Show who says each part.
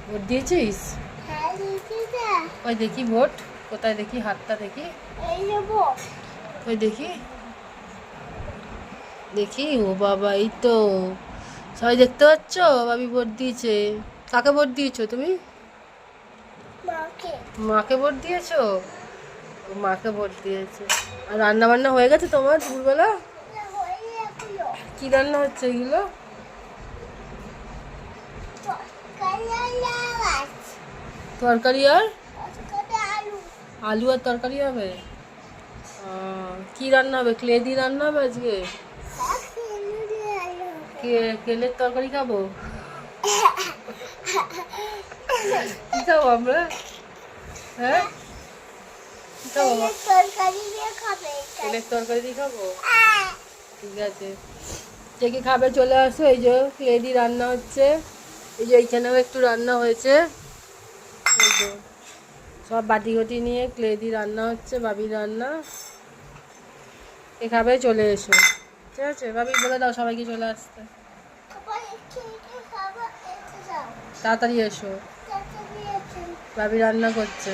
Speaker 1: Vote দিয়েছিস?
Speaker 2: হ্যাঁ দিদি।
Speaker 1: ওই দেখি ভোট কোথায়, দেখি হাতটা দেখি।
Speaker 2: এই যে ভোট।
Speaker 1: ওই দেখি দেখি, ও বাবা, এই তো সবাই দেখতে পাচ্ছ ভাবি ভোট দিয়েছে। কাকে ভোট দিয়েছো তুমি?
Speaker 2: মাকে।
Speaker 1: মাকে ভোট দিয়েছো? ও মাকে ভোট দিয়েছে। আর রান্না বান্না হয়ে গেছে তোমার দুপুরবেলা?
Speaker 2: হয়ে এগুলো
Speaker 1: কি রান্না হচ্ছে এগুলো? তরকারি আর
Speaker 2: আলু।
Speaker 1: আলু আর তরকারি হবে। কি রান্না হবে? ক্লে দিয়ে রান্না হবে আজকে? কেলের তরকারি খাবো? কি খাবো আমরা? হ্যাঁ, কি খাবো?
Speaker 2: তরকারি দিয়ে খাবে।
Speaker 1: কেলের তরকারি দিয়ে খাবো? ঠিক আছে, যে কি খাবে চলে আসো। এই যে ক্লে দিয়ে রান্না হচ্ছে, এই যে এইখানেও একটু রান্না হয়েছে। এই যে সব বাটি ঘটি নিয়ে ক্লে দিয়ে রান্না হচ্ছে, বাবির রান্না। এ খাবে চলে এসো। ঠিক আছে, ভাবি বলে দাও সবাইকে চলে আসতে। তাড়াতাড়ি এসো, ভাবি রান্না করছে।